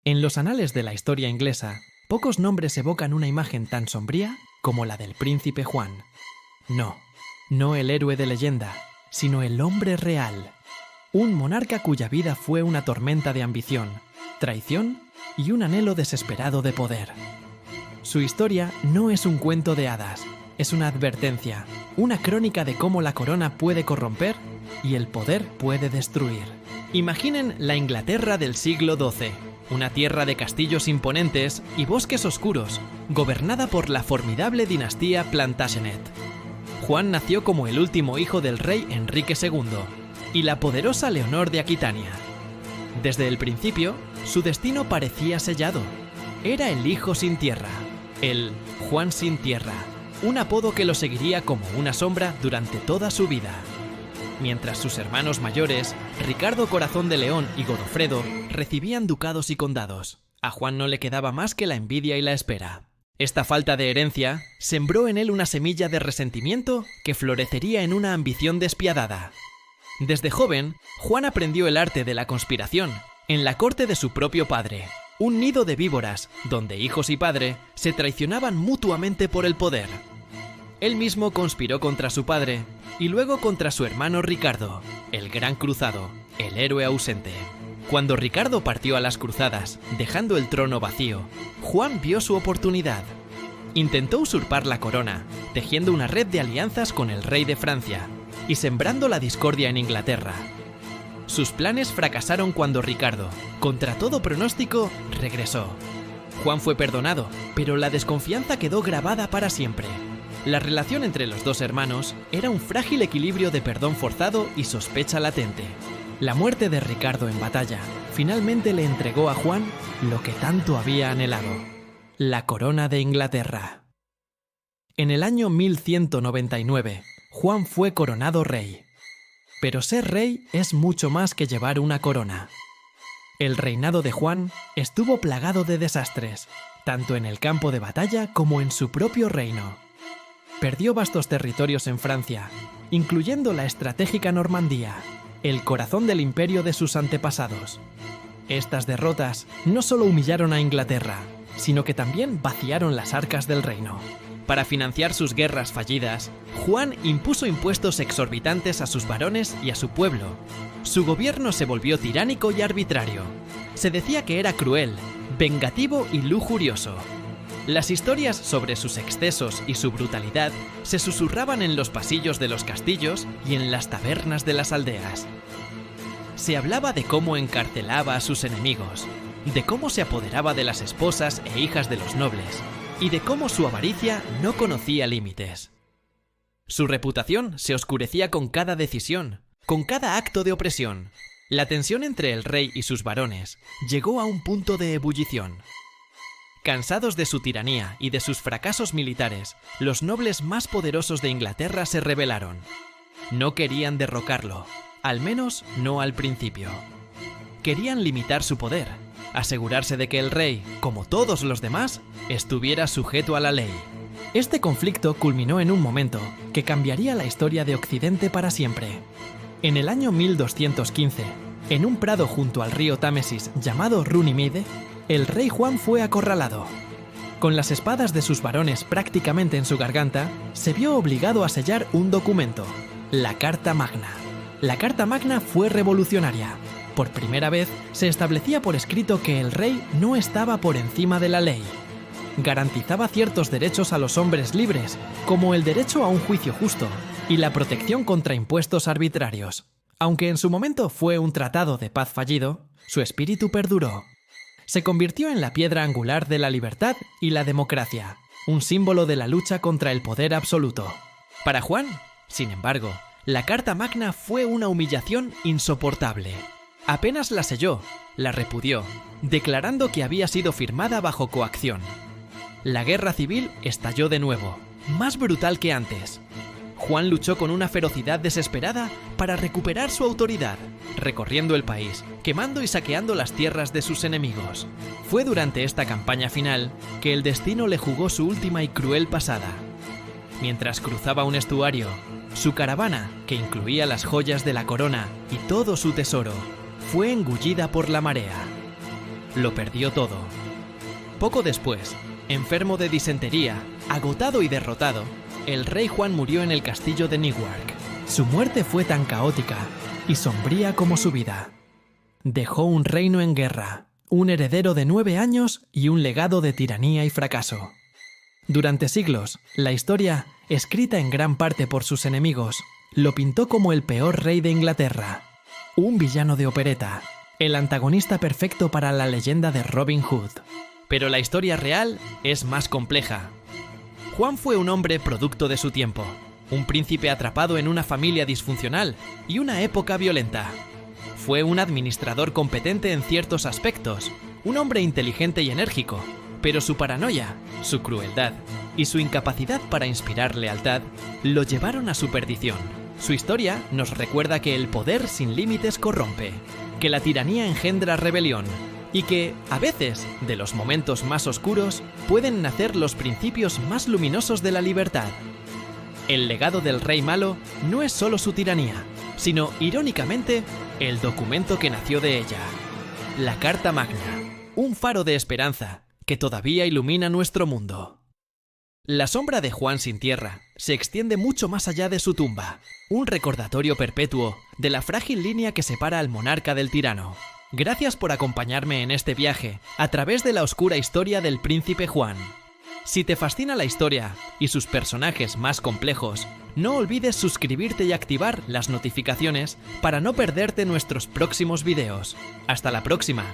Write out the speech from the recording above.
En los anales de la historia inglesa, pocos nombres evocan una imagen tan sombría como la del príncipe Juan. No el héroe de leyenda, sino el hombre real. Un monarca cuya vida fue una tormenta de ambición, traición y un anhelo desesperado de poder. Su historia no es un cuento de hadas, es una advertencia, una crónica de cómo la corona puede corromper y el poder puede destruir. Imaginen la Inglaterra del siglo XII, una tierra de castillos imponentes y bosques oscuros, gobernada por la formidable dinastía Plantagenet. Juan nació como el último hijo del rey Enrique II y la poderosa Leonor de Aquitania. Desde el principio, su destino parecía sellado. Era el hijo sin tierra, el Juan sin tierra, un apodo que lo seguiría como una sombra durante toda su vida. Mientras sus hermanos mayores, Ricardo Corazón de León y Godofredo, recibían ducados y condados, a Juan no le quedaba más que la envidia y la espera. Esta falta de herencia sembró en él una semilla de resentimiento que florecería en una ambición despiadada. Desde joven, Juan aprendió el arte de la conspiración en la corte de su propio padre, un nido de víboras donde hijos y padre se traicionaban mutuamente por el poder. Él mismo conspiró contra su padre y luego contra su hermano Ricardo, el gran cruzado, el héroe ausente. Cuando Ricardo partió a las cruzadas, dejando el trono vacío, Juan vio su oportunidad. Intentó usurpar la corona, tejiendo una red de alianzas con el rey de Francia y sembrando la discordia en Inglaterra. Sus planes fracasaron cuando Ricardo, contra todo pronóstico, regresó. Juan fue perdonado, pero la desconfianza quedó grabada para siempre. La relación entre los dos hermanos era un frágil equilibrio de perdón forzado y sospecha latente. La muerte de Ricardo en batalla finalmente le entregó a Juan lo que tanto había anhelado: la corona de Inglaterra. En el año 1199, Juan fue coronado rey. Pero ser rey es mucho más que llevar una corona. El reinado de Juan estuvo plagado de desastres, tanto en el campo de batalla como en su propio reino. Perdió vastos territorios en Francia, incluyendo la estratégica Normandía, el corazón del imperio de sus antepasados. Estas derrotas no solo humillaron a Inglaterra, sino que también vaciaron las arcas del reino. Para financiar sus guerras fallidas, Juan impuso impuestos exorbitantes a sus varones y a su pueblo. Su gobierno se volvió tiránico y arbitrario. Se decía que era cruel, vengativo y lujurioso. Las historias sobre sus excesos y su brutalidad se susurraban en los pasillos de los castillos y en las tabernas de las aldeas. Se hablaba de cómo encarcelaba a sus enemigos, de cómo se apoderaba de las esposas e hijas de los nobles, y de cómo su avaricia no conocía límites. Su reputación se oscurecía con cada decisión, con cada acto de opresión. La tensión entre el rey y sus varones llegó a un punto de ebullición. Cansados de su tiranía y de sus fracasos militares, los nobles más poderosos de Inglaterra se rebelaron. No querían derrocarlo, al menos no al principio. Querían limitar su poder, asegurarse de que el rey, como todos los demás, estuviera sujeto a la ley. Este conflicto culminó en un momento que cambiaría la historia de Occidente para siempre. En el año 1215, en un prado junto al río Támesis llamado Runnymede, el rey Juan fue acorralado. Con las espadas de sus varones prácticamente en su garganta, se vio obligado a sellar un documento, la Carta Magna. La Carta Magna fue revolucionaria. Por primera vez, se establecía por escrito que el rey no estaba por encima de la ley. Garantizaba ciertos derechos a los hombres libres, como el derecho a un juicio justo y la protección contra impuestos arbitrarios. Aunque en su momento fue un tratado de paz fallido, su espíritu perduró. Se convirtió en la piedra angular de la libertad y la democracia, un símbolo de la lucha contra el poder absoluto. Para Juan, sin embargo, la Carta Magna fue una humillación insoportable. Apenas la selló, la repudió, declarando que había sido firmada bajo coacción. La guerra civil estalló de nuevo, más brutal que antes. Juan luchó con una ferocidad desesperada para recuperar su autoridad, recorriendo el país, quemando y saqueando las tierras de sus enemigos. Fue durante esta campaña final que el destino le jugó su última y cruel pasada. Mientras cruzaba un estuario, su caravana, que incluía las joyas de la corona y todo su tesoro, fue engullida por la marea. lo perdió todo. Poco después, enfermo de disentería, agotado y derrotado, el rey Juan murió en el castillo de Newark. Su muerte fue tan caótica y sombría como su vida. Dejó un reino en guerra, un heredero de 9 años y un legado de tiranía y fracaso. Durante siglos, la historia, escrita en gran parte por sus enemigos, lo pintó como el peor rey de Inglaterra, un villano de opereta, el antagonista perfecto para la leyenda de Robin Hood. Pero la historia real es más compleja. Juan fue un hombre producto de su tiempo, un príncipe atrapado en una familia disfuncional y una época violenta. Fue un administrador competente en ciertos aspectos, un hombre inteligente y enérgico, pero su paranoia, su crueldad y su incapacidad para inspirar lealtad lo llevaron a su perdición. Su historia nos recuerda que el poder sin límites corrompe, que la tiranía engendra rebelión y que, a veces, de los momentos más oscuros, pueden nacer los principios más luminosos de la libertad. El legado del rey malo no es solo su tiranía, sino, irónicamente, el documento que nació de ella. La Carta Magna, un faro de esperanza que todavía ilumina nuestro mundo. La sombra de Juan sin tierra se extiende mucho más allá de su tumba, un recordatorio perpetuo de la frágil línea que separa al monarca del tirano. Gracias por acompañarme en este viaje a través de la oscura historia del príncipe Juan. Si te fascina la historia y sus personajes más complejos, no olvides suscribirte y activar las notificaciones para no perderte nuestros próximos videos. ¡Hasta la próxima!